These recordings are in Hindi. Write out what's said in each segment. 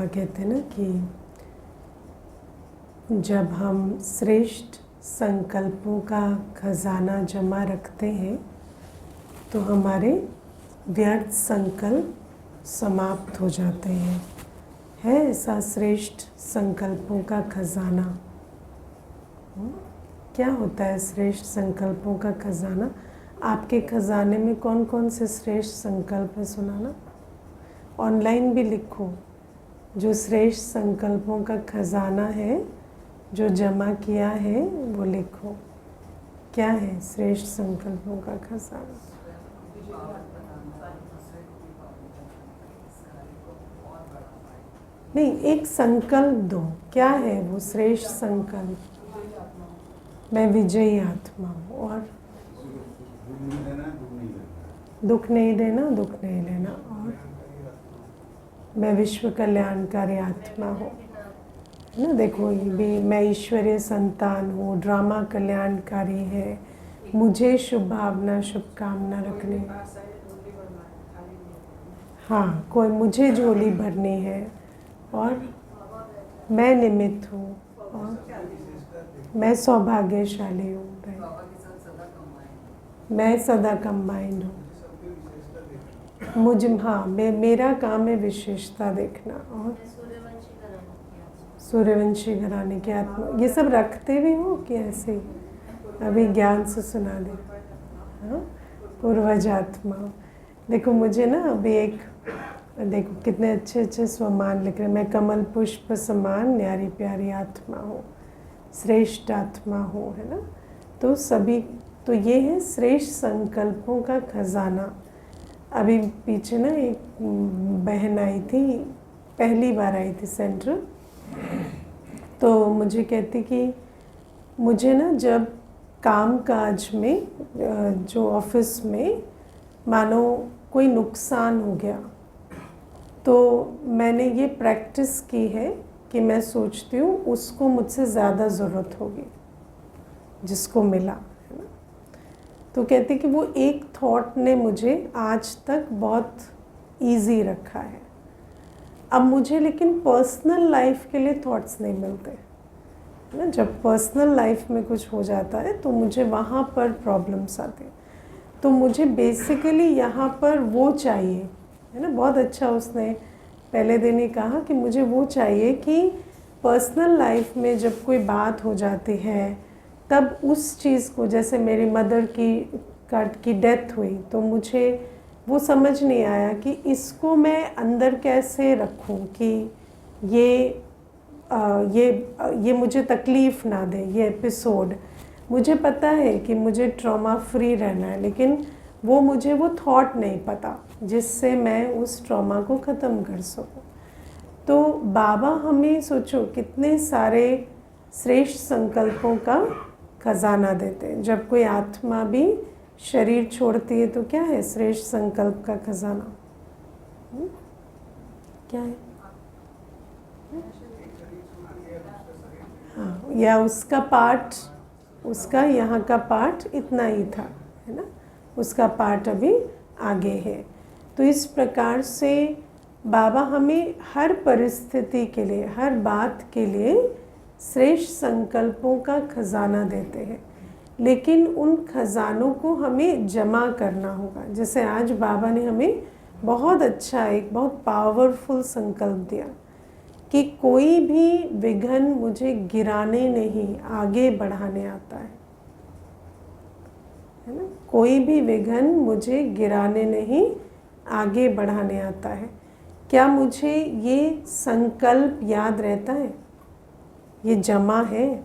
बाबा कहते हैं ना कि जब हम श्रेष्ठ संकल्पों का खजाना जमा रखते हैं तो हमारे व्यर्थ संकल्प समाप्त हो जाते हैं। है ऐसा श्रेष्ठ संकल्पों का खजाना? क्या होता है श्रेष्ठ संकल्पों का खजाना? आपके खजाने में कौन कौन से श्रेष्ठ संकल्प है? सुनाना। ऑनलाइन भी लिखो, जो श्रेष्ठ संकल्पों का खजाना है जो जमा किया है वो लिखो। क्या है श्रेष्ठ संकल्पों का खजाना? नहीं, एक संकल्प दो। क्या है वो श्रेष्ठ संकल्प? मैं विजयी आत्मा हूँ। और दुख नहीं देना, दुख नहीं लेना। और मैं विश्व कल्याणकारी आत्मा हूँ, है ना। देखो, ये भी मैं ईश्वरीय संतान हूँ, ड्रामा कल्याणकारी है, मुझे शुभ भावना शुभकामना रखनी। हाँ, कोई मुझे झोली भरनी है। और मैं निमित्त हूँ और मैं सौभाग्यशाली हूँ। मैं सदा कंबाइंड हूँ। मेरा काम है विशेषता देखना। और सूर्यवंशी घराने की आत्मा, ये सब रखते भी हो कि ऐसे ही अभी ज्ञान से सुना दे? हाँ, पूर्वज आत्मा। देखो मुझे ना अभी देखो कितने अच्छे अच्छे स्वमान लिख रहे हैं। मैं कमल पुष्प समान न्यारी प्यारी आत्मा हूँ, श्रेष्ठ आत्मा हूँ, है ना। तो सभी, तो ये है श्रेष्ठ संकल्पों का खजाना। अभी पीछे ना एक बहन आई थी, पहली बार आई थी सेंटर, तो मुझे कहती कि मुझे ना जब काम काज में, जो ऑफिस में मानो कोई नुकसान हो गया, तो मैंने ये प्रैक्टिस की है कि मैं सोचती हूँ उसको मुझसे ज़्यादा ज़रूरत होगी जिसको मिला, है ना। तो कहती कि वो एक थॉट ने मुझे आज तक बहुत इजी रखा है। अब मुझे लेकिन पर्सनल लाइफ के लिए थॉट्स नहीं मिलते, है ना। जब पर्सनल लाइफ में कुछ हो जाता है तो मुझे वहाँ पर प्रॉब्लम्स आते हैं। तो मुझे बेसिकली यहाँ पर वो चाहिए, है ना। बहुत अच्छा उसने पहले दिन ही कहा कि मुझे वो चाहिए कि पर्सनल लाइफ में जब कोई बात हो जाती है तब उस चीज़ को, जैसे मेरी मदर की डेथ हुई तो मुझे वो समझ नहीं आया कि इसको मैं अंदर कैसे रखूं कि ये मुझे तकलीफ़ ना दे। ये एपिसोड मुझे पता है कि मुझे ट्रॉमा फ्री रहना है, लेकिन मुझे वो थॉट नहीं पता जिससे मैं उस ट्रॉमा को ख़त्म कर सकूं। तो बाबा हमें सोचो कितने सारे श्रेष्ठ संकल्पों का खजाना देते हैं। जब कोई आत्मा भी शरीर छोड़ती है तो क्या है श्रेष्ठ संकल्प का खजाना? क्या है? हाँ, या उसका पार्ट, उसका यहाँ का पार्ट इतना ही था, है ना। उसका पार्ट अभी आगे है। तो इस प्रकार से बाबा हमें हर परिस्थिति के लिए, हर बात के लिए श्रेष्ठ संकल्पों का खजाना देते हैं, लेकिन उन खजानों को हमें जमा करना होगा। जैसे आज बाबा ने हमें बहुत अच्छा, एक बहुत पावरफुल संकल्प दिया कि कोई भी विघ्न मुझे गिराने नहीं, आगे बढ़ाने आता है ना। कोई भी विघ्न मुझे गिराने नहीं, आगे बढ़ाने आता है। क्या मुझे ये संकल्प याद रहता है? ये जमा है।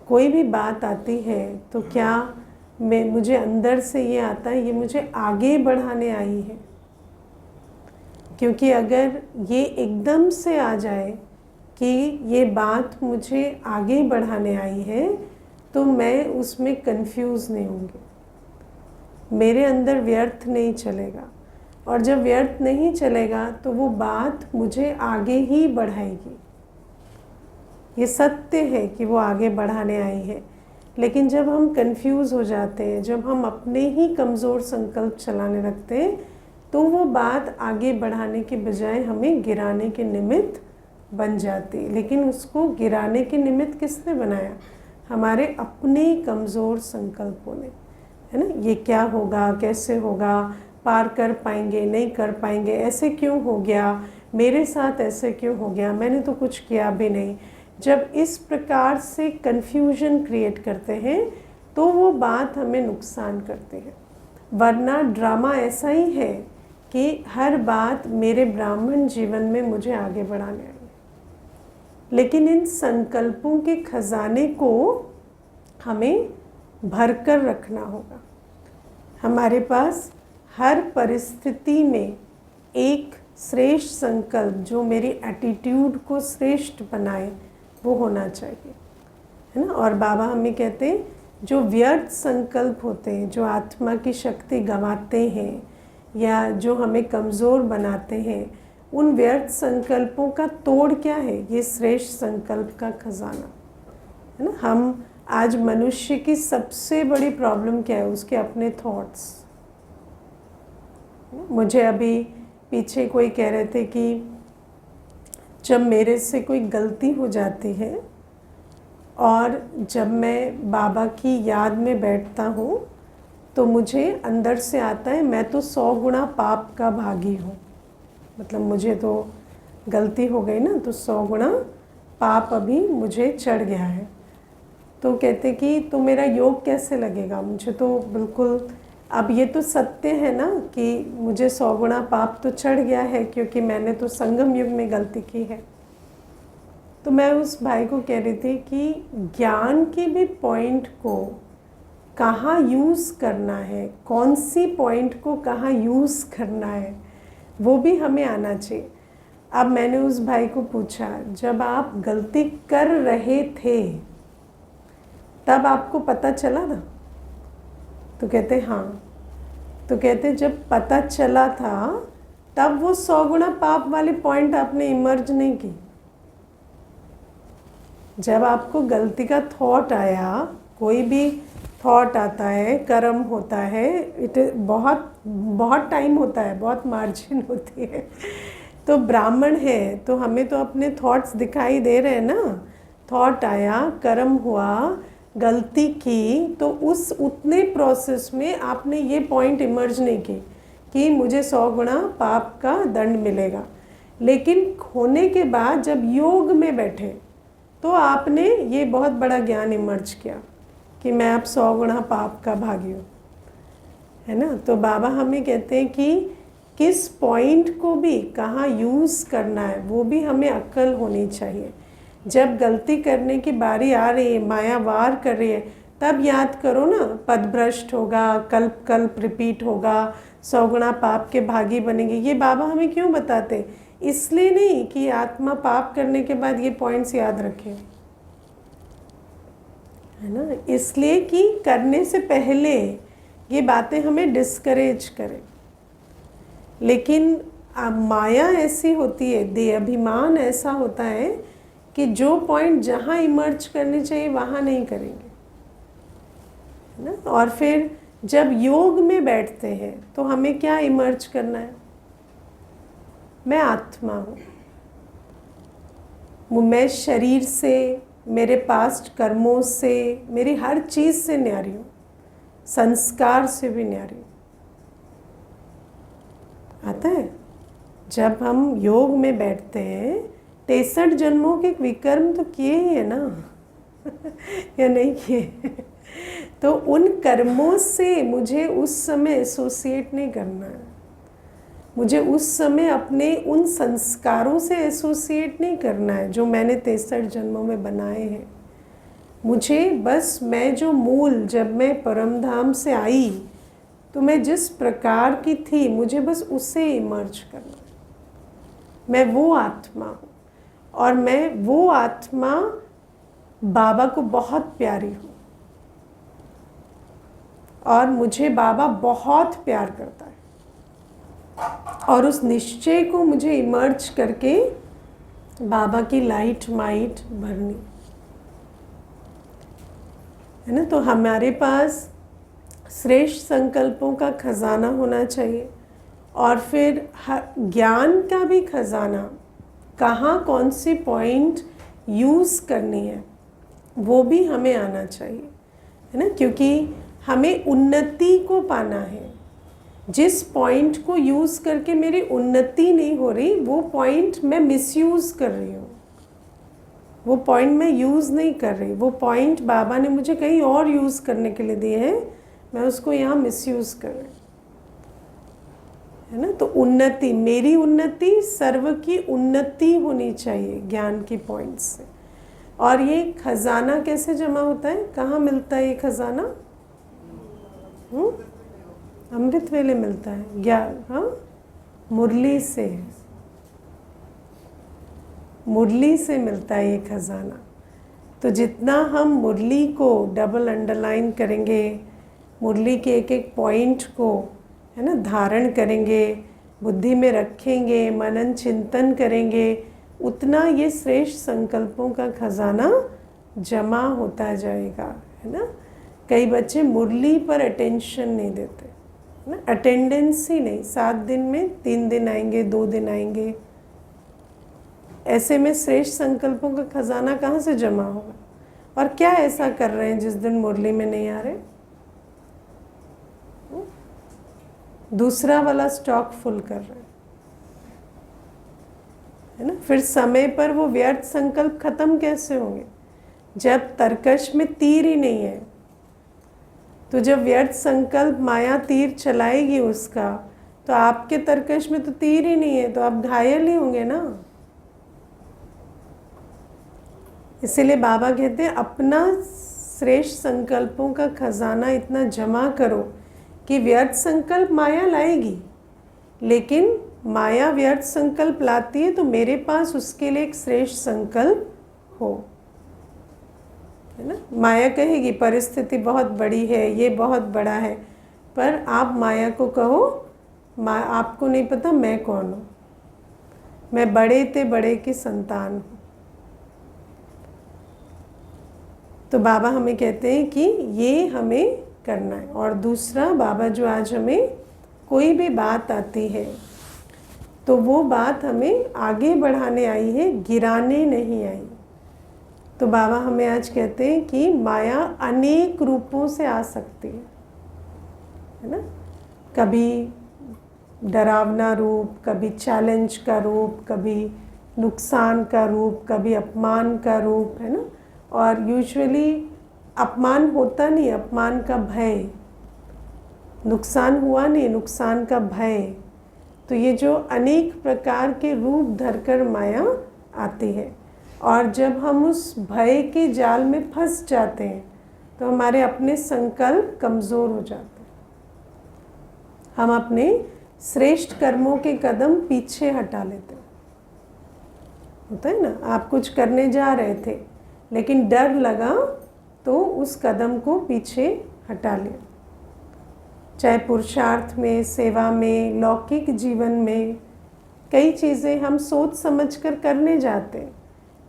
कोई भी बात आती है तो क्या मुझे अंदर से ये आता है, ये मुझे आगे बढ़ाने आई है? क्योंकि अगर ये एकदम से आ जाए कि ये बात मुझे आगे बढ़ाने आई है तो मैं उसमें कंफ्यूज नहीं होंगी, मेरे अंदर व्यर्थ नहीं चलेगा। और जब व्यर्थ नहीं चलेगा तो वो बात मुझे आगे ही बढ़ाएगी। ये सत्य है कि वो आगे बढ़ाने आई है। लेकिन जब हम कंफ्यूज हो जाते हैं, जब हम अपने ही कमज़ोर संकल्प चलाने लगते हैं, तो वो बात आगे बढ़ाने के बजाय हमें गिराने के निमित्त बन जाती। लेकिन उसको गिराने के निमित्त किसने बनाया? हमारे अपने कमज़ोर संकल्पों ने, है ना। ये क्या होगा, कैसे होगा, पार कर पाएंगे, नहीं कर पाएंगे, ऐसे क्यों हो गया, मेरे साथ ऐसे क्यों हो गया, मैंने तो कुछ किया भी नहीं। जब इस प्रकार से कन्फ्यूजन क्रिएट करते हैं तो वो बात हमें नुकसान करती है। वरना ड्रामा ऐसा ही है कि हर बात मेरे ब्राह्मण जीवन में मुझे आगे बढ़ाने आई। लेकिन इन संकल्पों के खजाने को हमें भरकर रखना होगा। हमारे पास हर परिस्थिति में एक श्रेष्ठ संकल्प जो मेरी एटीट्यूड को श्रेष्ठ बनाए वो होना चाहिए, है ना। और बाबा हमें कहते हैं जो व्यर्थ संकल्प होते हैं, जो आत्मा की शक्ति गंवाते हैं या जो हमें कमज़ोर बनाते हैं, उन व्यर्थ संकल्पों का तोड़ क्या है? ये श्रेष्ठ संकल्प का खजाना, है ना। हम आज मनुष्य की सबसे बड़ी प्रॉब्लम क्या है? उसके अपने थॉट्स। मुझे अभी पीछे कोई कह रहे थे कि जब मेरे से कोई गलती हो जाती है और जब मैं बाबा की याद में बैठता हूँ तो मुझे अंदर से आता है मैं तो 100 गुना पाप का भागी हूँ। मतलब मुझे तो गलती हो गई ना, तो 100 गुना पाप अभी मुझे चढ़ गया है। तो कहते कि तो मेरा योग कैसे लगेगा? मुझे तो बिल्कुल, अब ये तो सत्य है ना कि मुझे 100 गुना पाप तो चढ़ गया है क्योंकि मैंने तो संगम युग में गलती की है। तो मैं उस भाई को कह रही थी कि ज्ञान के भी पॉइंट को कहाँ यूज़ करना है, कौन सी पॉइंट को कहाँ यूज़ करना है, वो भी हमें आना चाहिए। अब मैंने उस भाई को पूछा, जब आप गलती कर रहे थे तब आपको पता चला ना? तो कहते हाँ। तो कहते जब पता चला था तब वो 100 गुना पाप वाली पॉइंट आपने इमर्ज नहीं की। जब आपको गलती का थॉट आया, कोई भी थॉट आता है, कर्म होता है, बहुत टाइम होता है, बहुत मार्जिन होती है। तो ब्राह्मण है तो हमें तो अपने थॉट्स दिखाई दे रहे हैं ना। थॉट आया, कर्म हुआ, गलती की, तो उस उतने प्रोसेस में आपने ये पॉइंट इमर्ज नहीं की कि मुझे 100 गुना पाप का दंड मिलेगा। लेकिन होने के बाद जब योग में बैठे तो आपने ये बहुत बड़ा ज्ञान इमर्ज किया कि मैं अब 100 गुना पाप का भागी हूँ, है ना। तो बाबा हमें कहते हैं कि किस पॉइंट को भी कहाँ यूज़ करना है वो भी हमें अक्ल होनी चाहिए। जब गलती करने की बारी आ रही है, माया वार कर रही है, तब याद करो ना, पदभ्रष्ट होगा, कल्प कल्प रिपीट होगा, 100 गुना पाप के भागी बनेंगे। ये बाबा हमें क्यों बताते? इसलिए नहीं कि आत्मा पाप करने के बाद ये पॉइंट्स याद रखे, है ना, इसलिए कि करने से पहले ये बातें हमें डिस्करेज करें। लेकिन माया ऐसी होती है, देह अभिमान ऐसा होता है कि जो पॉइंट जहाँ इमर्ज करने चाहिए वहाँ नहीं करेंगे, है ना। और फिर जब योग में बैठते हैं तो हमें क्या इमर्ज करना है? मैं आत्मा हूँ, मैं शरीर से, मेरे पास्ट कर्मों से, मेरी हर चीज़ से न्यारी हूँ, संस्कार से भी न्यारी हूँ। आता है जब हम योग में बैठते हैं, 63 जन्मों के विकर्म तो किए ही है ना या नहीं किए? तो उन कर्मों से मुझे उस समय एसोसिएट नहीं करना है, मुझे उस समय अपने उन संस्कारों से एसोसिएट नहीं करना है जो मैंने 63 जन्मों में बनाए हैं। मुझे बस, मैं जो मूल, जब मैं परमधाम से आई तो मैं जिस प्रकार की थी, मुझे बस उससे इमर्ज करना है। मैं वो आत्मा हूँ और मैं वो आत्मा बाबा को बहुत प्यारी हूँ और मुझे बाबा बहुत प्यार करता है। और उस निश्चय को मुझे इमर्ज करके बाबा की लाइट माइट भरनी, है ना। तो हमारे पास श्रेष्ठ संकल्पों का खजाना होना चाहिए और फिर ज्ञान का भी खजाना, कहाँ कौन सी पॉइंट यूज़ करनी है वो भी हमें आना चाहिए, है ना, क्योंकि हमें उन्नति को पाना है। जिस पॉइंट को यूज़ करके मेरी उन्नति नहीं हो रही वो पॉइंट मैं मिसयूज़ कर रही हूँ, वो पॉइंट मैं यूज़ नहीं कर रही, वो पॉइंट बाबा ने मुझे कहीं और यूज़ करने के लिए दिए हैं, मैं उसको यहाँ मिसयूज़ कर रही हूँ, है ना। तो उन्नति, मेरी उन्नति, सर्व की उन्नति होनी चाहिए ज्ञान की पॉइंट से। और ये खजाना कैसे जमा होता है, कहाँ मिलता है ये खजाना? अमृत वेले मिलता है ज्ञान, हाँ, मुरली से, मुरली से मिलता है ये खजाना। तो जितना हम मुरली को डबल अंडरलाइन करेंगे, मुरली के एक एक पॉइंट को, है ना, धारण करेंगे, बुद्धि में रखेंगे, मनन चिंतन करेंगे, उतना ये श्रेष्ठ संकल्पों का खजाना जमा होता जाएगा, है ना। कई बच्चे मुरली पर अटेंशन नहीं देते, है ना, अटेंडेंस ही नहीं, 7 दिन में 3 दिन आएंगे, 2 दिन आएंगे, ऐसे में श्रेष्ठ संकल्पों का खजाना कहाँ से जमा होगा? और क्या ऐसा कर रहे हैं जिस दिन मुरली में नहीं आ रहे? दूसरा वाला स्टॉक फुल कर रहे हैं, है ना। फिर समय पर वो व्यर्थ संकल्प खत्म कैसे होंगे जब तर्कश में तीर ही नहीं है? तो जब व्यर्थ संकल्प माया तीर चलाएगी उसका, तो आपके तर्कश में तो तीर ही नहीं है, तो आप घायल ही होंगे ना। इसीलिए बाबा कहते हैं अपना श्रेष्ठ संकल्पों का खजाना इतना जमा करो कि व्यर्थ संकल्प माया लाएगी, लेकिन माया व्यर्थ संकल्प लाती है तो मेरे पास उसके लिए एक श्रेष्ठ संकल्प हो, है ना। माया कहेगी परिस्थिति बहुत बड़ी है, ये बहुत बड़ा है, पर आप माया को कहो, आपको नहीं पता मैं कौन हूँ, मैं बड़े ते बड़े की संतान हूँ। तो बाबा हमें कहते हैं कि ये हमें करना है। और दूसरा, बाबा जो आज हमें कोई भी बात आती है तो वो बात हमें आगे बढ़ाने आई है, गिराने नहीं आई। तो बाबा हमें आज कहते हैं कि माया अनेक रूपों से आ सकती है ना। कभी डरावना रूप, कभी चैलेंज का रूप, कभी नुकसान का रूप, कभी अपमान का रूप, है ना। और यूजुअली अपमान होता नहीं, अपमान का भय, नुकसान हुआ नहीं, नुकसान का भय। तो ये जो अनेक प्रकार के रूप धरकर माया आती है, और जब हम उस भय के जाल में फंस जाते हैं तो हमारे अपने संकल्प कमज़ोर हो जाते हैं, हम अपने श्रेष्ठ कर्मों के कदम पीछे हटा लेते हैं। होता है ना, आप कुछ करने जा रहे थे लेकिन डर लगा तो उस कदम को पीछे हटा लिया। चाहे पुरुषार्थ में, सेवा में, लौकिक जीवन में, कई चीज़ें हम सोच समझकर करने जाते हैं,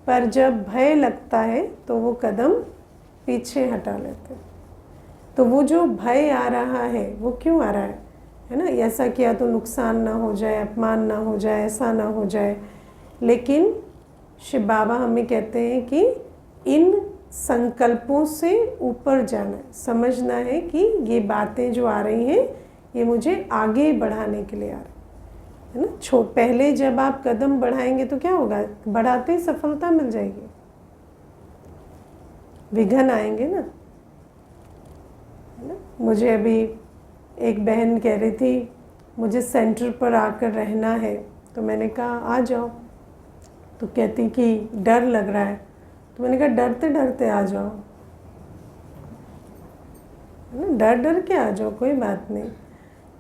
पर जब भय लगता है तो वो कदम पीछे हटा लेते हैं। तो वो जो भय आ रहा है वो क्यों आ रहा है ना, ऐसा किया तो नुकसान ना हो जाए, अपमान ना हो जाए, ऐसा ना हो जाए। लेकिन शिव बाबा हमें कहते हैं कि इन संकल्पों से ऊपर जाना है, समझना है कि ये बातें जो आ रही हैं ये मुझे आगे बढ़ाने के लिए आ रही है ना। पहले जब आप कदम बढ़ाएंगे तो क्या होगा, बढ़ाते ही सफलता मिल जाएगी, विघ्न आएंगे ना, है ना। मुझे अभी एक बहन कह रही थी मुझे सेंटर पर आकर रहना है, तो मैंने कहा आ जाओ। तो कहती कि डर लग रहा है, तो मैंने कहा डरते डरते आ जाओ, है ना, डर डर के आ जाओ, कोई बात नहीं।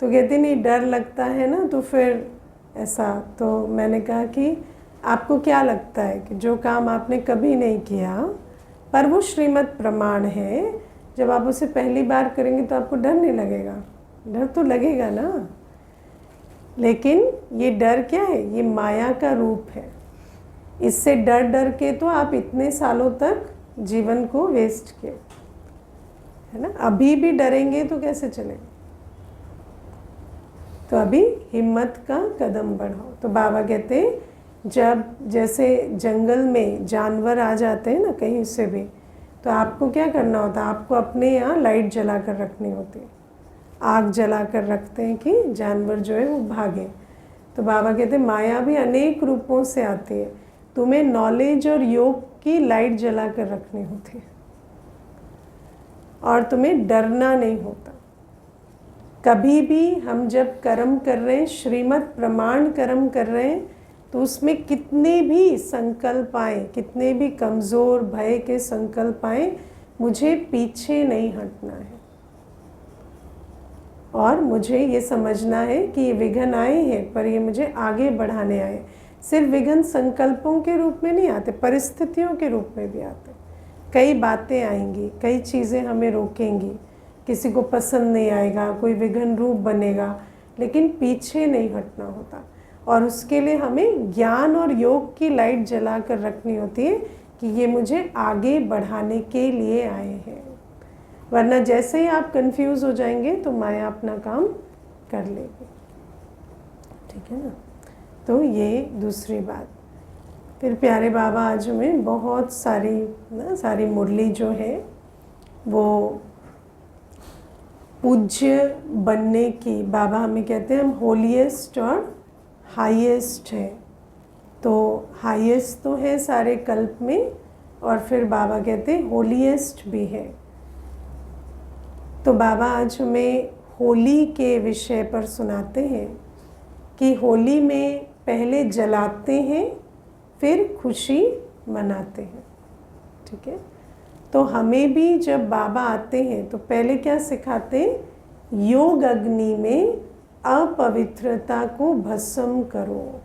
तो कहती नहीं डर लगता है ना तो फिर ऐसा। तो मैंने कहा कि आपको क्या लगता है कि जो काम आपने कभी नहीं किया पर वो श्रीमद् प्रमाण है, जब आप उसे पहली बार करेंगे तो आपको डर नहीं लगेगा? डर तो लगेगा ना। लेकिन ये डर क्या है, ये माया का रूप है। इससे डर डर के तो आप इतने सालों तक जीवन को वेस्ट किए, है ना। अभी भी डरेंगे तो कैसे चलेगा? तो अभी हिम्मत का कदम बढ़ाओ। तो बाबा कहते हैं जब जैसे जंगल में जानवर आ जाते हैं ना कहीं से भी, तो आपको क्या करना होता है, आपको अपने यहाँ लाइट जला कर रखनी होती है, आग जला कर रखते हैं कि जानवर जो है वो भागे। तो बाबा कहते हैं माया भी अनेक रूपों से आती है, तुम्हें नॉलेज और योग की लाइट जला कर रखनी होती है और तुम्हें डरना नहीं होता। कभी भी हम जब कर्म कर रहे हैं, श्रीमत प्रमाण कर्म कर रहे हैं, तो उसमें कितने भी संकल्प आए, कितने भी कमज़ोर भय के संकल्प आए, मुझे पीछे नहीं हटना है और मुझे ये समझना है कि ये विघ्न आए हैं पर ये मुझे आगे बढ़ाने आए। सिर्फ विघ्न संकल्पों के रूप में नहीं आते, परिस्थितियों के रूप में भी आते। कई बातें आएंगी, कई चीज़ें हमें रोकेंगी, किसी को पसंद नहीं आएगा, कोई विघ्न रूप बनेगा, लेकिन पीछे नहीं हटना होता। और उसके लिए हमें ज्ञान और योग की लाइट जला कर रखनी होती है कि ये मुझे आगे बढ़ाने के लिए आए हैं। वरना जैसे ही आप कंफ्यूज हो जाएंगे तो माया अपना काम कर लेगी। ठीक है ना। तो ये दूसरी बात। फिर प्यारे बाबा आज हमें बहुत सारी मुरली जो है वो पूज्य बनने की, बाबा हमें कहते हैं हम होलीएस्ट और हाईएस्ट है। तो हाईएस्ट तो है सारे कल्प में, और फिर बाबा कहते हैं होलीएस्ट भी है। तो बाबा आज हमें होली के विषय पर सुनाते हैं कि होली में पहले जलाते हैं फिर खुशी मनाते हैं। ठीक है। तो हमें भी जब बाबा आते हैं तो पहले क्या सिखाते हैं, योग अग्नि में अपवित्रता को भस्म करो।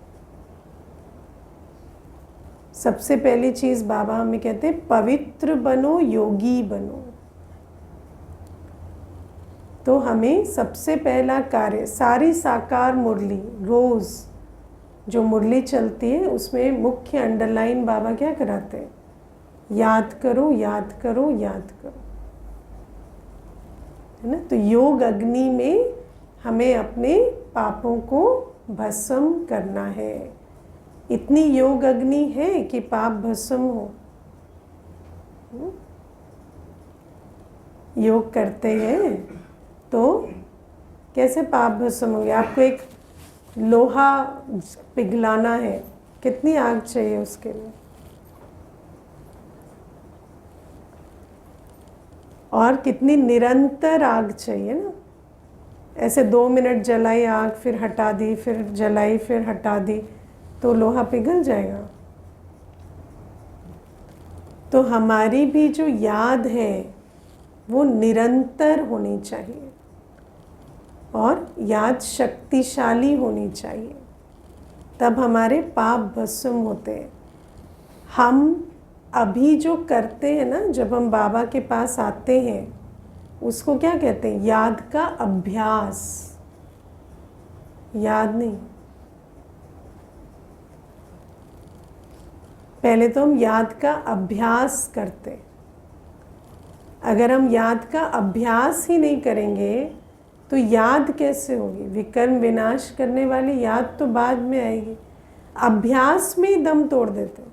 सबसे पहली चीज़ बाबा हमें कहते हैं पवित्र बनो, योगी बनो। तो हमें सबसे पहला कार्य, सारी साकार मुरली रोज़ जो मुरली चलती है उसमें मुख्य अंडरलाइन बाबा क्या कराते हैं, याद करो याद करो याद करो, है ना। तो योग अग्नि में हमें अपने पापों को भस्म करना है। इतनी योग अग्नि है कि पाप भस्म हो। योग करते हैं तो कैसे पाप भस्म होंगे। आपको एक लोहा पिघलाना है, कितनी आग चाहिए उसके लिए, और कितनी निरंतर आग चाहिए ना। ऐसे 2 मिनट जलाई आग, फिर हटा दी, फिर जलाई, फिर हटा दी, तो लोहा पिघल जाएगा। तो हमारी भी जो याद है वो निरंतर होनी चाहिए और याद शक्तिशाली होनी चाहिए, तब हमारे पाप भस्म होते हैं। हम अभी जो करते हैं ना, जब हम बाबा के पास आते हैं उसको क्या कहते हैं, याद का अभ्यास। याद नहीं, पहले तो हम याद का अभ्यास करते। अगर हम याद का अभ्यास ही नहीं करेंगे तो याद कैसे होगी। विकर्म विनाश करने वाली याद तो बाद में आएगी, अभ्यास में ही दम तोड़ देते।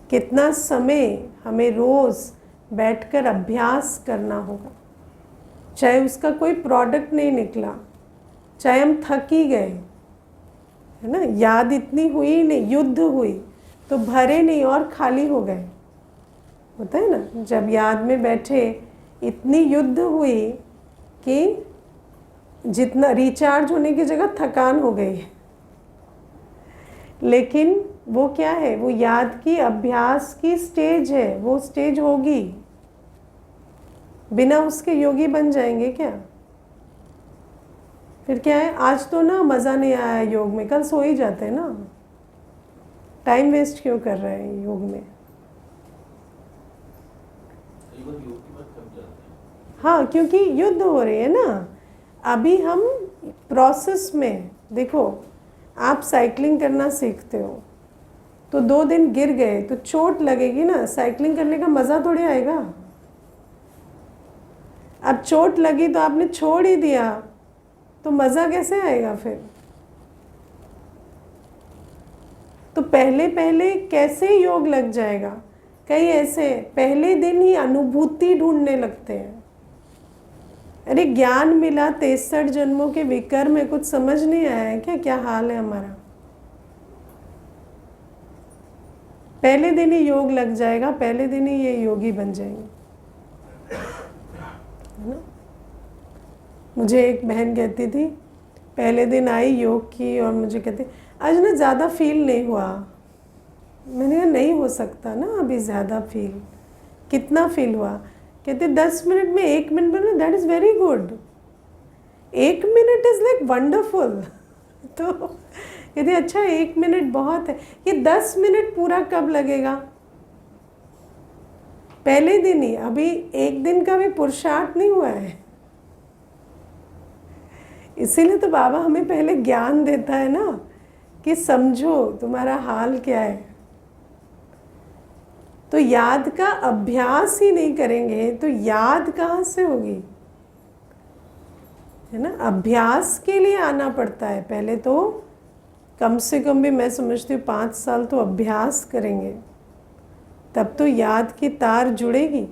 कितना समय हमें रोज़ बैठकर अभ्यास करना होगा, चाहे उसका कोई प्रोडक्ट नहीं निकला, चाहे हम थक ही गए, है ना। याद इतनी हुई नहीं, युद्ध हुई तो भरे नहीं और खाली हो गए, होता है ना। जब याद में बैठे इतनी युद्ध हुई कि जितना रिचार्ज होने की जगह थकान हो गई। लेकिन वो क्या है, वो याद की अभ्यास की स्टेज है, वो स्टेज होगी। बिना उसके योगी बन जाएंगे क्या। फिर क्या है, आज तो ना मज़ा नहीं आया योग में, कल सो ही जाते हैं ना। टाइम वेस्ट क्यों कर रहे हैं योग में। हाँ, क्योंकि युद्ध हो रही है ना। अभी हम प्रोसेस में, देखो आप साइकिलिंग करना सीखते हो तो 2 दिन गिर गए तो चोट लगेगी ना, साइकिलिंग करने का मज़ा थोड़ी आएगा। अब चोट लगी तो आपने छोड़ ही दिया, तो मज़ा कैसे आएगा फिर? तो पहले पहले कैसे योग लग जाएगा? कई ऐसे पहले दिन ही अनुभूति ढूंढने लगते हैं। अरे ज्ञान मिला 63 जन्मों के विकर्म में, कुछ समझ नहीं आया है क्या क्या हाल है हमारा? पहले दिन ही योग लग जाएगा, पहले दिन ही ये योगी बन जाएंगे, है ना? मुझे एक बहन कहती थी, पहले दिन आई योग की और मुझे कहती आज ना ज़्यादा फील नहीं हुआ। मैंने कहा नहीं हो सकता ना अभी ज़्यादा फील। कितना फील हुआ? कहते 10 मिनट में 1 मिनट में, that is very good. 1 minute is like wonderful. तो कहते अच्छा 1 मिनट बहुत है, ये 10 मिनट पूरा कब लगेगा? पहले दिन ही, अभी 1 दिन का भी पुरुषार्थ नहीं हुआ है। इसीलिए तो बाबा हमें पहले ज्ञान देता है ना, कि समझो तुम्हारा हाल क्या है। तो याद का अभ्यास ही नहीं करेंगे तो याद कहाँ से होगी, है ना? अभ्यास के लिए आना पड़ता है पहले, तो कम से कम भी मैं समझती हूँ 5 साल तो अभ्यास करेंगे, तब तो याद की तार जुड़ेगी।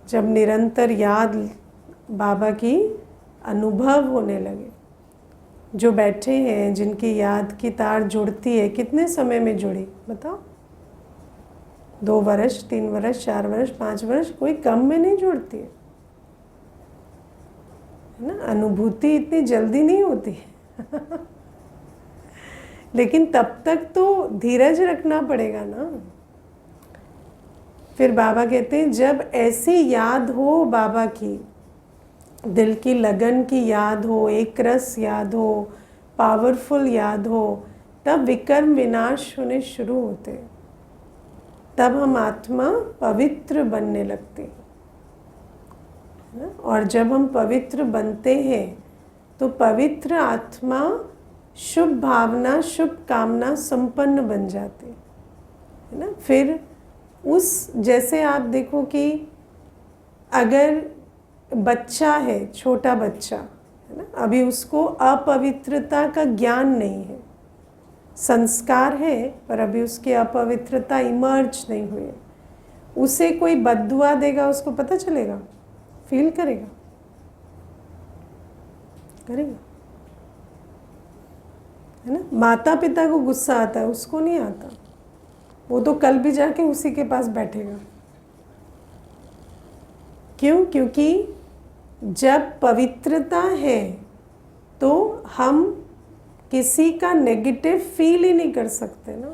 जब निरंतर याद बाबा की अनुभव होने लगे। जो बैठे हैं जिनकी याद की तार जुड़ती है, कितने समय में जुड़ी बताओ? 2 वर्ष, 3 वर्ष, 4 वर्ष, 5 वर्ष, कोई कम में नहीं जुड़ती है ना? अनुभूति इतनी जल्दी नहीं होती है। लेकिन तब तक तो धीरज रखना पड़ेगा ना। फिर बाबा कहते हैं जब ऐसी याद हो बाबा की, दिल की लगन की याद हो, एक रस याद हो, पावरफुल याद हो, तब विकर्म विनाश होने शुरू होते हैं। तब हम आत्मा पवित्र बनने लगते हैं ना? और जब हम पवित्र बनते हैं तो पवित्र आत्मा शुभ भावना, शुभ कामना संपन्न बन जाते है ना? फिर उस जैसे आप देखो कि अगर बच्चा है, छोटा बच्चा है ना, अभी उसको अपवित्रता का ज्ञान नहीं है, संस्कार है पर अभी उसकी अपवित्रता इमर्ज नहीं हुई है। उसे कोई बद्दुआ देगा, उसको पता चलेगा? फील करेगा? करेगा, है ना? माता पिता को गुस्सा आता है, उसको नहीं आता। वो तो कल भी जाके उसी के पास बैठेगा। क्यों? क्योंकि जब पवित्रता है तो हम किसी का नेगेटिव फील ही नहीं कर सकते ना।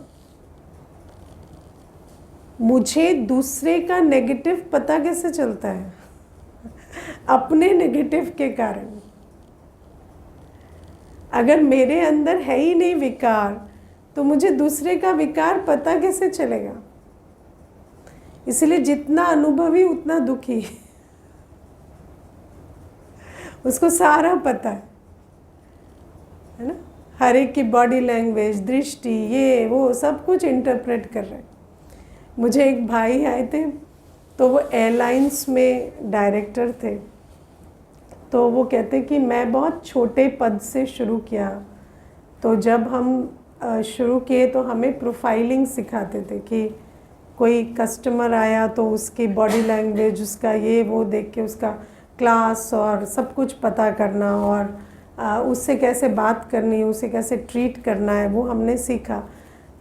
मुझे दूसरे का नेगेटिव पता कैसे चलता है? अपने नेगेटिव के कारण। अगर मेरे अंदर है ही नहीं विकार, तो मुझे दूसरे का विकार पता कैसे चलेगा? इसलिए जितना अनुभवी उतना दुखी। उसको सारा पता है ना? हर एक की बॉडी लैंग्वेज, दृष्टि, ये वो सब कुछ इंटरप्रेट कर रहे हैं। मुझे एक भाई आए थे, तो वो एयरलाइंस में डायरेक्टर थे। तो वो कहते कि मैं बहुत छोटे पद से शुरू किया। तो जब हम शुरू किए तो हमें प्रोफाइलिंग सिखाते थे कि कोई कस्टमर आया तो उसकी बॉडी लैंग्वेज, उसका ये वो देख के उसका क्लास और सब कुछ पता करना, और उससे कैसे बात करनी है, उसे कैसे ट्रीट करना है, वो हमने सीखा।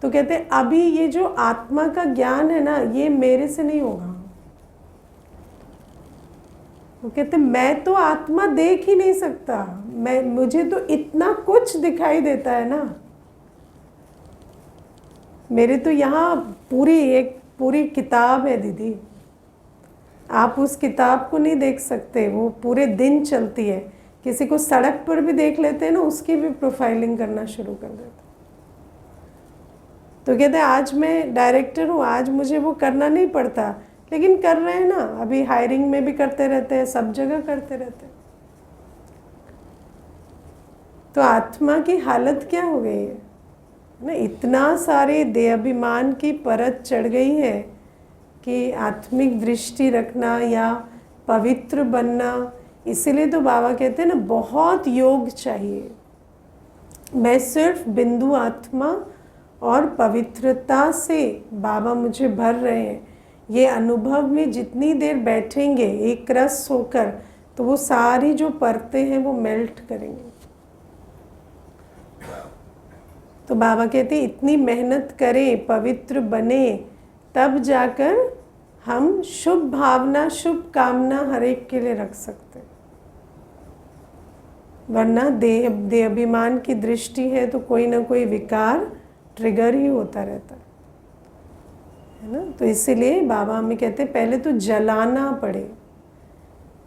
तो कहते अभी ये जो आत्मा का ज्ञान है ना, ये मेरे से नहीं होगा। वो कहते मैं तो आत्मा देख ही नहीं सकता, मुझे तो इतना कुछ दिखाई देता है ना। मेरे तो यहाँ पूरी किताब है दीदी, आप उस किताब को नहीं देख सकते, वो पूरे दिन चलती है। किसी को सड़क पर भी देख लेते हैं ना, उसकी भी प्रोफाइलिंग करना शुरू कर देते। तो कहते हैं आज मैं डायरेक्टर हूँ, आज मुझे वो करना नहीं पड़ता, लेकिन कर रहे हैं ना। अभी हायरिंग में भी करते रहते हैं, सब जगह करते रहते हैं। तो आत्मा की हालत क्या हो गई है ना? इतना सारे देहाभिमान की परत चढ़ गई है कि आत्मिक दृष्टि रखना या पवित्र बनना। इसीलिए तो बाबा कहते हैं ना, बहुत योग चाहिए। मैं सिर्फ बिंदु आत्मा और पवित्रता से बाबा मुझे भर रहे हैं, ये अनुभव में जितनी देर बैठेंगे एक रस होकर, तो वो सारी जो परतें हैं वो मेल्ट करेंगे। तो बाबा कहते हैं इतनी मेहनत करें, पवित्र बने, तब जाकर हम शुभ भावना, शुभ कामना हर एक के लिए रख सकते हैं। वरना देह अभिमान की दृष्टि है तो कोई ना कोई विकार ट्रिगर ही होता रहता है ना। तो इसीलिए बाबा हमें कहते हैं पहले तो जलाना पड़े,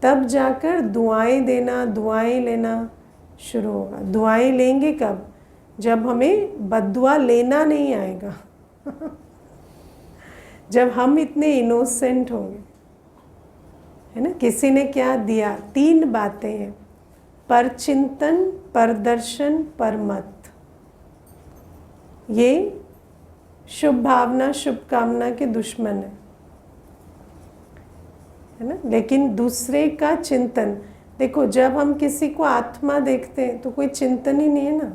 तब जाकर दुआएं देना, दुआएं लेना शुरू होगा। दुआएं लेंगे कब? जब हमें बद्दुआ लेना नहीं आएगा जब हम इतने इनोसेंट होंगे, है ना। किसी ने क्या दिया? 3 बातें हैं, पर चिंतन, पर दर्शन, पर मत। ये शुभ भावना, शुभ कामना के दुश्मन है ना। लेकिन दूसरे का चिंतन, देखो जब हम किसी को आत्मा देखते हैं तो कोई चिंतन ही नहीं है ना,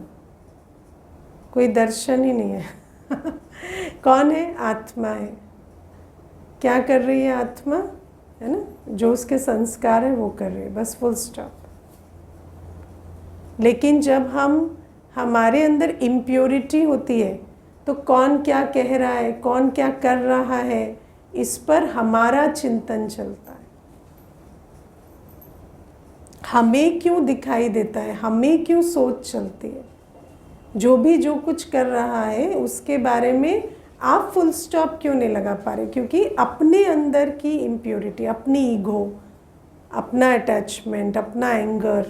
कोई दर्शन ही नहीं है कौन है? आत्मा है। क्या कर रही है आत्मा? है ना, जो उसके संस्कार है वो कर रही है, बस फुल स्टॉप। लेकिन जब हमारे अंदर इम्प्योरिटी होती है तो कौन क्या कह रहा है, कौन क्या कर रहा है, इस पर हमारा चिंतन चलता है। हमें क्यों दिखाई देता है, हमें क्यों सोच चलती है, जो भी जो कुछ कर रहा है उसके बारे में आप फुल स्टॉप क्यों नहीं लगा पा रहे? क्योंकि अपने अंदर की इम्प्योरिटी, अपनी ईगो, अपना अटैचमेंट, अपना एंगर,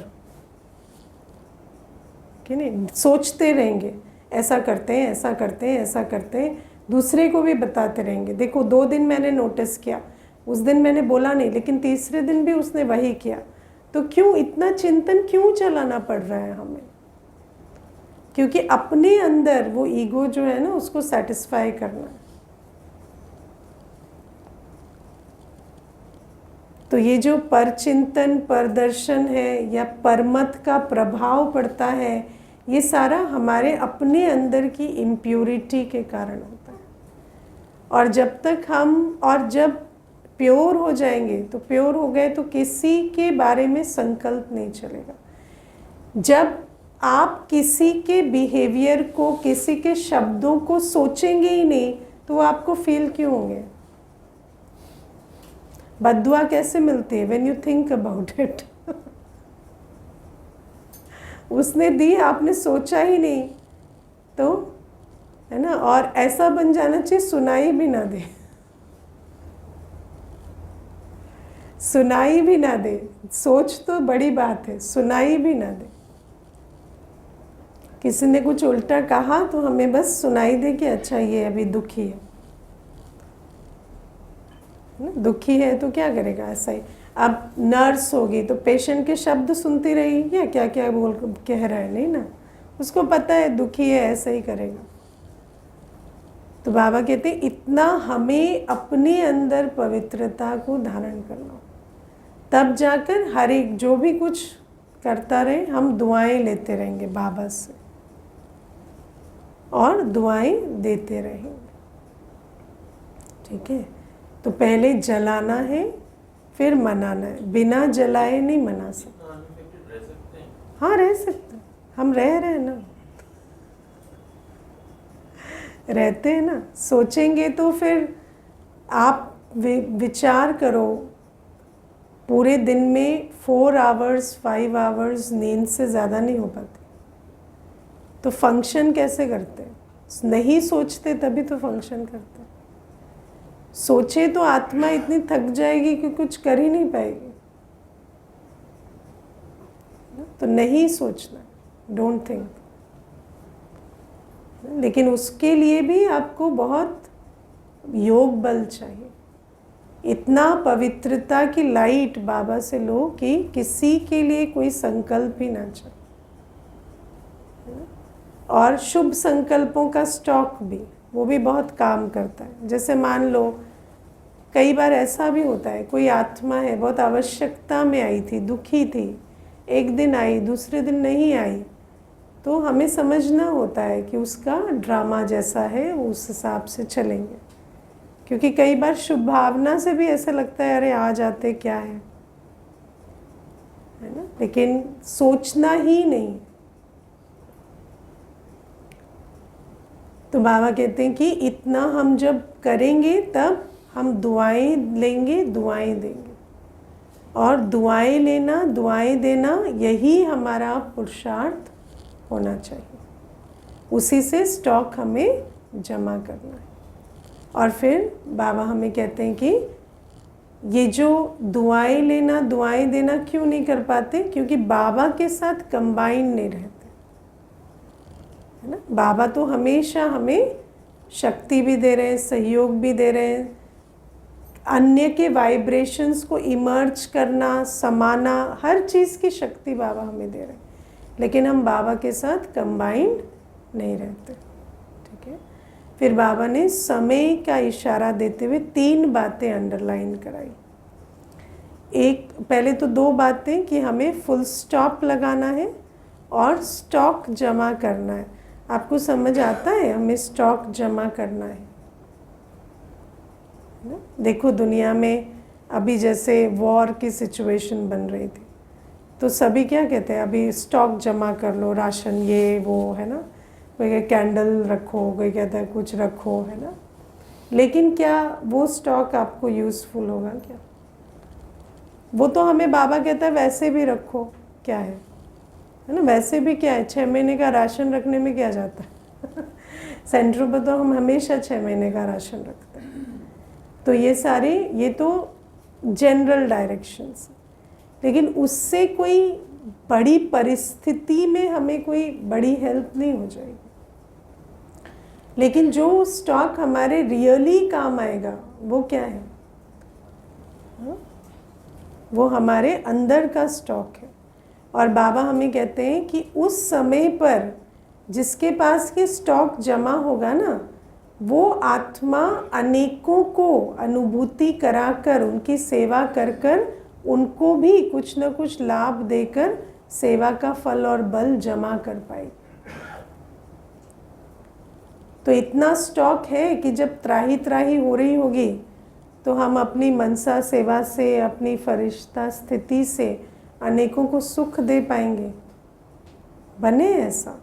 कि नहीं, सोचते रहेंगे ऐसा करते हैं, ऐसा करते हैं, ऐसा करते हैं, दूसरे को भी बताते रहेंगे। देखो 2 दिन मैंने नोटिस किया, उस दिन मैंने बोला नहीं, लेकिन तीसरे दिन भी उसने वही किया। तो क्यों इतना चिंतन क्यों चलाना पड़ रहा है हमें? क्योंकि अपने अंदर वो ईगो जो है ना, उसको सेटिस्फाई करना है। तो ये जो परचिंतन, परदर्शन है या परमत का प्रभाव पड़ता है, ये सारा हमारे अपने अंदर की इम्प्योरिटी के कारण होता है। और जब तक जब प्योर हो जाएंगे, तो प्योर हो गए तो किसी के बारे में संकल्प नहीं चलेगा। जब आप किसी के बिहेवियर को, किसी के शब्दों को सोचेंगे ही नहीं, तो वो आपको फील क्यों होंगे? बद्दुआ कैसे मिलती है? When you think about it उसने दी, आपने सोचा ही नहीं, तो है ना। और ऐसा बन जाना चाहिए सुनाई भी ना दे, सुनाई भी ना दे। सोच तो बड़ी बात है, सुनाई भी ना दे। किसी ने कुछ उल्टा कहा तो हमें बस सुनाई दे कि अच्छा ये अभी दुखी है, दुखी है तो क्या करेगा? ऐसा ही अब नर्स होगी तो पेशेंट के शब्द सुनती रहेगी, या क्या क्या बोल कह रहा है, नहीं ना, उसको पता है दुखी है, ऐसा ही करेगा। तो बाबा कहते हैं इतना हमें अपने अंदर पवित्रता को धारण करना, तब जाकर हर एक जो भी कुछ करता रहे, हम दुआएं लेते रहेंगे बाबा से और दुआएं देते रहेंगे। ठीक है, तो पहले जलाना है, फिर मनाना है। बिना जलाए नहीं मना सकते। हाँ रह सकते, हम रह रहे हैं ना, रहते हैं ना। सोचेंगे तो फिर आप विचार करो, पूरे दिन में 4 आवर्स 5 आवर्स नींद से ज़्यादा नहीं हो पाती, तो फंक्शन कैसे करते हैं? नहीं सोचते तभी तो फंक्शन करते हैं। सोचे तो आत्मा इतनी थक जाएगी कि कुछ कर ही नहीं पाएगी। तो नहीं सोचना, डोंट थिंक। लेकिन उसके लिए भी आपको बहुत योग बल चाहिए। इतना पवित्रता की लाइट बाबा से लो कि किसी के लिए कोई संकल्प ही ना चले। और शुभ संकल्पों का स्टॉक भी, वो भी बहुत काम करता है। जैसे मान लो कई बार ऐसा भी होता है, कोई आत्मा है बहुत आवश्यकता में आई थी, दुखी थी, एक दिन आई, दूसरे दिन नहीं आई, तो हमें समझना होता है कि उसका ड्रामा जैसा है उस हिसाब से चलेंगे। क्योंकि कई बार शुभ भावना से भी ऐसा लगता है अरे आ जाते क्या है ना, लेकिन सोचना ही नहीं। तो बाबा कहते हैं कि इतना हम जब करेंगे तब हम दुआएं लेंगे, दुआएं देंगे, और दुआएं लेना, दुआएं देना, यही हमारा पुरुषार्थ होना चाहिए। उसी से स्टॉक हमें जमा करना है। और फिर बाबा हमें कहते हैं कि ये जो दुआएं लेना, दुआएं देना क्यों नहीं कर पाते? क्योंकि बाबा के साथ कंबाइन नहीं रहते, है ना। बाबा तो हमेशा हमें शक्ति भी दे रहे हैं, सहयोग भी दे रहे हैं, अन्य के वाइब्रेशंस को इमर्ज करना, समाना, हर चीज़ की शक्ति बाबा हमें दे रहे हैं, लेकिन हम बाबा के साथ कंबाइंड नहीं रहते। ठीक है। फिर बाबा ने समय का इशारा देते हुए 3 बातें अंडरलाइन कराई। एक, पहले तो 2 बातें कि हमें फुल स्टॉप लगाना है और स्टॉक जमा करना है। आपको समझ आता है हमें स्टॉक जमा करना है? देखो दुनिया में अभी जैसे वॉर की सिचुएशन बन रही थी, तो सभी क्या कहते हैं, अभी स्टॉक जमा कर लो, राशन ये वो, है ना। कोई कहता कैंडल रखो, कोई कहता है कुछ रखो, है ना। लेकिन क्या वो स्टॉक आपको यूज़फुल होगा क्या? वो तो हमें बाबा कहता है वैसे भी रखो, क्या है ना। वैसे भी क्या है, 6 महीने का राशन रखने में क्या जाता है सेंटरों पर तो हम हमेशा 6 महीने का राशन रखते हैं। तो ये सारे, ये तो जनरल डायरेक्शंस, लेकिन उससे कोई बड़ी परिस्थिति में हमें कोई बड़ी हेल्प नहीं हो जाएगी। लेकिन जो स्टॉक हमारे रियली काम आएगा वो क्या है? वो हमारे अंदर का स्टॉक है। और बाबा हमें कहते हैं कि उस समय पर जिसके पास ये स्टॉक जमा होगा ना, वो आत्मा अनेकों को अनुभूति कराकर, उनकी सेवा कर कर, उनको भी कुछ न कुछ लाभ देकर सेवा का फल और बल जमा कर पाएगी। तो इतना स्टॉक है कि जब त्राही त्राही हो रही होगी तो हम अपनी मनसा सेवा से, अपनी फरिश्ता स्थिति से अनेकों को सुख दे पाएंगे। बने ऐसा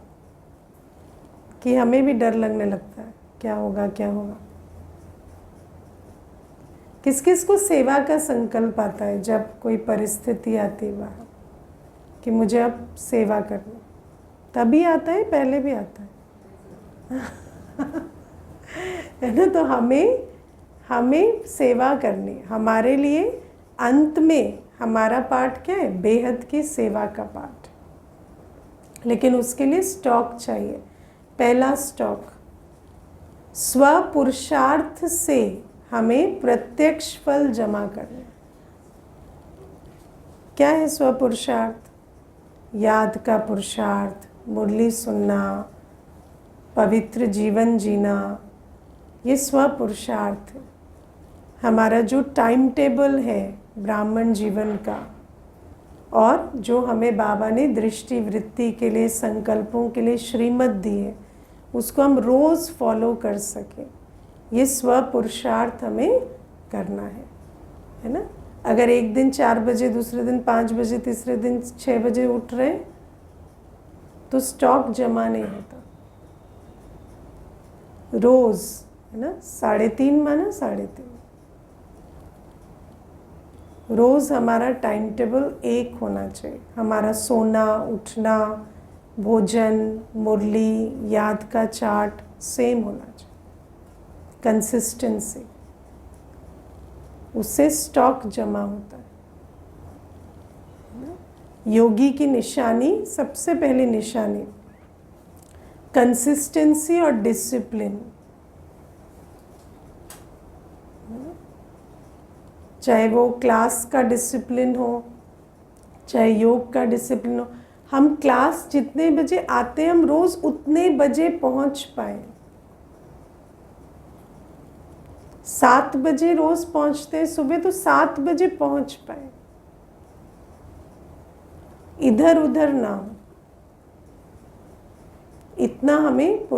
कि हमें भी डर लगने लगता है, क्या होगा क्या होगा। किस किस को सेवा का संकल्प आता है जब कोई परिस्थिति आती है बाहर कि मुझे अब सेवा करनी? तभी आता है, पहले भी आता है है ना। तो हमें सेवा करनी, हमारे लिए अंत में हमारा पार्ट क्या है? बेहद की सेवा का पार्ट। लेकिन उसके लिए स्टॉक चाहिए। पहला स्टॉक, स्वपुरुषार्थ से हमें प्रत्यक्ष फल जमा करना। क्या है स्वपुरुषार्थ? याद का पुरुषार्थ, मुरली सुनना, पवित्र जीवन जीना, ये स्वपुरुषार्थ है। हमारा जो टाइम टेबल है ब्राह्मण जीवन का, और जो हमें बाबा ने दृष्टि वृत्ति के लिए, संकल्पों के लिए श्रीमत दी है, उसको हम रोज़ फॉलो कर सकें, ये स्वपुरुषार्थ हमें करना है ना। अगर एक दिन 4 बजे, दूसरे दिन 5 बजे, तीसरे दिन 6 बजे उठ रहे तो स्टॉक जमा नहीं होता। रोज़, है ना, 3:30 माना 3:30, रोज़ हमारा टाइम टेबल एक होना चाहिए। हमारा सोना, उठना, भोजन, मुरली, याद का चार्ट सेम होना चाहिए, कंसिस्टेंसी। उससे स्टॉक जमा होता है। योगी की निशानी, सबसे पहली निशानी कंसिस्टेंसी और डिसिप्लिन। चाहे वो क्लास का डिसिप्लिन हो, चाहे योग का डिसिप्लिन हो। हम क्लास जितने बजे आते हैं, हम रोज़ उतने बजे पहुंच पाए। 7 बजे रोज पहुंचते हैं सुबह, तो 7 बजे पहुंच पाए, इधर उधर ना हो। इतना हमें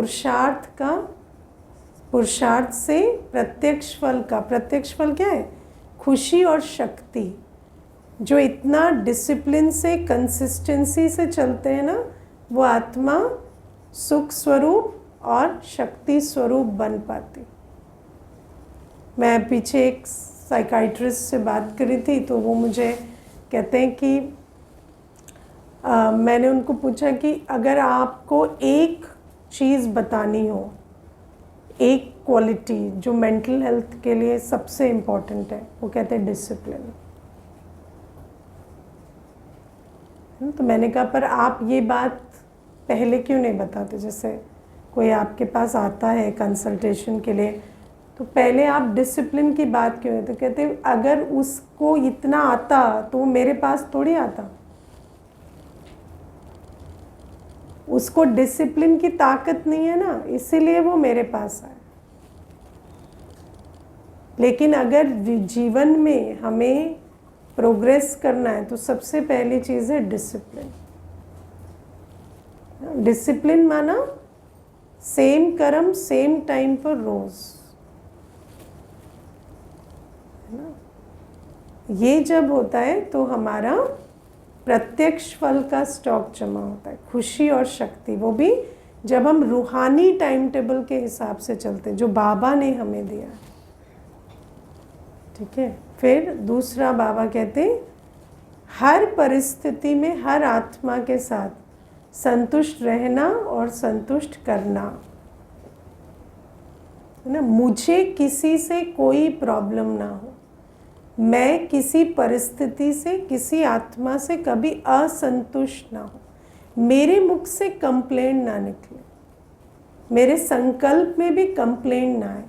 पुरुषार्थ से प्रत्यक्ष फल का, प्रत्यक्ष फल क्या है? खुशी और शक्ति। जो इतना डिसिप्लिन से, कंसिस्टेंसी से चलते हैं ना, वो आत्मा सुख स्वरूप और शक्ति स्वरूप बन पाती। मैं पीछे एक साइकाइट्रिस्ट से बात करी थी, तो वो मुझे कहते हैं कि मैंने उनको पूछा कि अगर आपको एक चीज़ बतानी हो, एक क्वालिटी जो मेंटल हेल्थ के लिए सबसे इम्पोर्टेंट है, वो कहते हैं डिसिप्लिन। तो मैंने कहा पर आप ये बात पहले क्यों नहीं बताते? जैसे कोई आपके पास आता है कंसल्टेशन के लिए, तो पहले आप डिसिप्लिन की बात क्यों है? तो कहते हैं अगर उसको इतना आता तो वो मेरे पास थोड़ी आता। उसको डिसिप्लिन की ताकत नहीं है ना, इसीलिए वो मेरे पास आए। लेकिन अगर जीवन में हमें प्रोग्रेस करना है तो सबसे पहली चीज़ है डिसिप्लिन। डिसिप्लिन माना सेम कर्म सेम टाइम पर रोज, है ना? ये जब होता है तो हमारा प्रत्यक्ष फल का स्टॉक जमा होता है, खुशी और शक्ति। वो भी जब हम रूहानी टाइम टेबल के हिसाब से चलते हैं जो बाबा ने हमें दिया। ठीक है। फिर दूसरा बाबा कहते हैं हर परिस्थिति में हर आत्मा के साथ संतुष्ट रहना और संतुष्ट करना, है ना? मुझे किसी से कोई प्रॉब्लम ना हो, मैं किसी परिस्थिति से, किसी आत्मा से कभी असंतुष्ट ना हो, मेरे मुख से कंप्लेंट ना निकले, मेरे संकल्प में भी कंप्लेंट ना आए,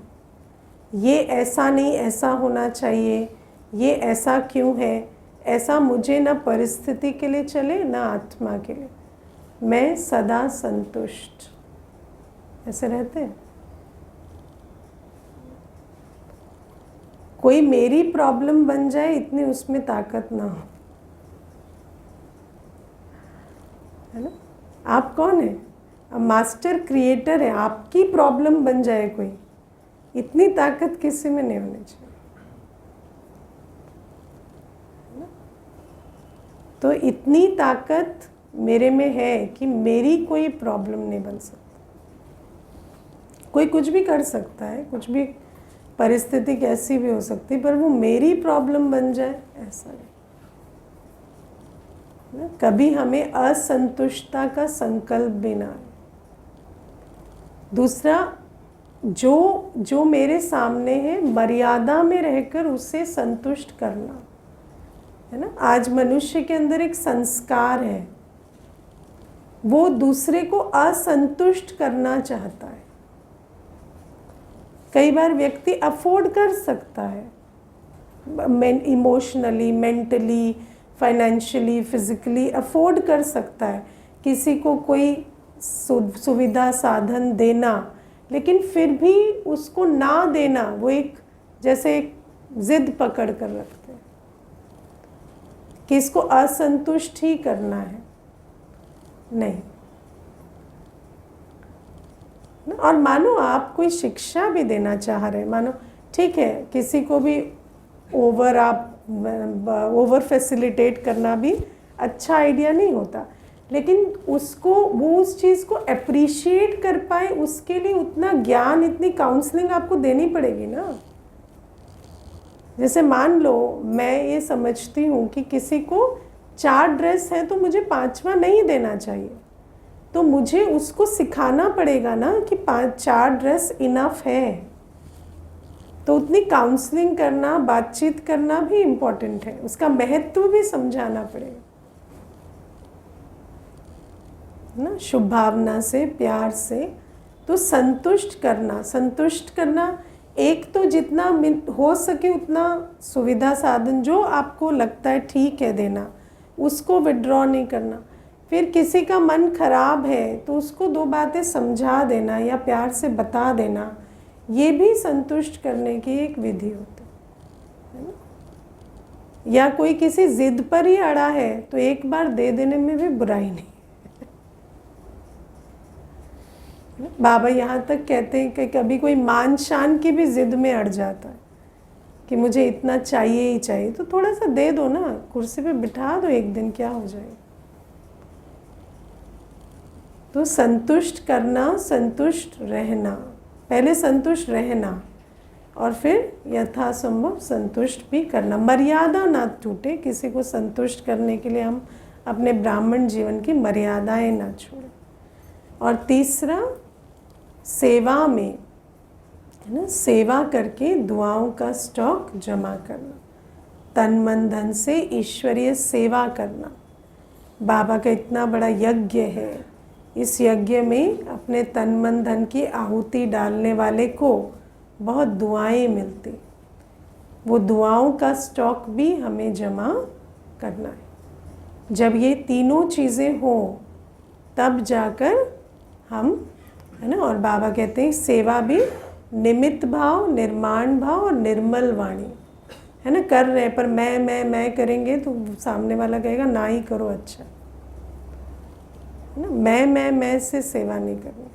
ये ऐसा नहीं ऐसा होना चाहिए, ये ऐसा क्यों है, ऐसा मुझे ना परिस्थिति के लिए चले ना आत्मा के लिए, मैं सदा संतुष्ट। ऐसे रहते हैं। कोई मेरी प्रॉब्लम बन जाए इतनी उसमें ताकत ना हो, है ना? आप कौन है? अब मास्टर क्रिएटर है, आपकी प्रॉब्लम बन जाए कोई, इतनी ताकत किसी में नहीं होनी चाहिए। तो इतनी ताकत मेरे में है कि मेरी कोई प्रॉब्लम नहीं बन सकती। कोई कुछ भी कर सकता है, कुछ भी परिस्थिति कैसी भी हो सकती, पर वो मेरी प्रॉब्लम बन जाए ऐसा नहीं। कभी हमें असंतुष्टता का संकल्प भी ना आए। दूसरा, जो मेरे सामने है मर्यादा में रहकर उसे संतुष्ट करना, है ना? आज मनुष्य के अंदर एक संस्कार है, वो दूसरे को असंतुष्ट करना चाहता है। कई बार व्यक्ति अफोर्ड कर सकता है, emotionally, mentally, financially, physically afford कर सकता है किसी को कोई सुविधा साधन देना, लेकिन फिर भी उसको ना देना, वो एक जैसे एक जिद पकड़ कर रखते हैं कि इसको असंतुष्ट ही करना है। नहीं। और मानो आप कोई शिक्षा भी देना चाह रहे, मानो ठीक है, किसी को भी ओवर फैसिलिटेट करना भी अच्छा आइडिया नहीं होता, लेकिन उसको, वो उस चीज़ को अप्रिशिएट कर पाए, उसके लिए उतना ज्ञान, इतनी काउंसलिंग आपको देनी पड़ेगी ना। जैसे मान लो मैं ये समझती हूँ कि किसी को 4 ड्रेस है तो मुझे 5वां नहीं देना चाहिए, तो मुझे उसको सिखाना पड़ेगा ना कि 4 ड्रेस इनफ है। तो उतनी काउंसलिंग करना, बातचीत करना भी इम्पोर्टेंट है, उसका महत्व भी समझाना पड़ेगा ना, शुभ भावना से, प्यार से। तो संतुष्ट करना एक तो जितना हो सके उतना सुविधा साधन जो आपको लगता है ठीक है देना, उसको विड्रॉ नहीं करना। फिर किसी का मन खराब है तो उसको 2 बातें समझा देना या प्यार से बता देना, ये भी संतुष्ट करने की एक विधि होती है ना। या कोई किसी जिद पर ही अड़ा है तो एक बार दे देने में भी बुराई नहीं। बाबा यहाँ तक कहते हैं कि कभी कोई मान शान की भी जिद में अड़ जाता है कि मुझे इतना चाहिए ही चाहिए, तो थोड़ा सा दे दो ना, कुर्सी पे बिठा दो, एक दिन क्या हो जाएगा। तो संतुष्ट करना, संतुष्ट रहना, पहले संतुष्ट रहना और फिर यथासंभव संतुष्ट भी करना। मर्यादा ना टूटे, किसी को संतुष्ट करने के लिए हम अपने ब्राह्मण जीवन की मर्यादाएं ना छोड़ें। और तीसरा, सेवा में, है ना, सेवा करके दुआओं का स्टॉक जमा करना, तन मन धन से ईश्वरीय सेवा करना। बाबा का इतना बड़ा यज्ञ है, इस यज्ञ में अपने तन मन धन की आहुति डालने वाले को बहुत दुआएं मिलती, वो दुआओं का स्टॉक भी हमें जमा करना है। जब ये तीनों चीज़ें हो तब जाकर हम, है ना, और बाबा कहते हैं सेवा भी निमित्त भाव, निर्माण भाव और निर्मल वाणी, है ना। कर रहे पर मैं करेंगे तो सामने वाला कहेगा ना ही करो, अच्छा, है ना। मैं से सेवा नहीं करनी।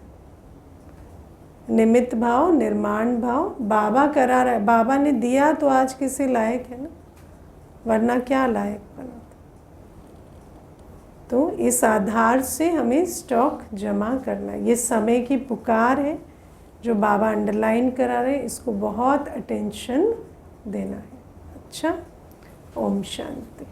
निमित्त भाव, निर्माण भाव, बाबा करा रहा है, बाबा ने दिया तो आज किसी लायक है ना, वरना क्या लायक बना। तो इस आधार से हमें स्टॉक जमा करना है। ये समय की पुकार है जो बाबा अंडरलाइन करा रहे हैं, इसको बहुत अटेंशन देना है। अच्छा, ओम शांति।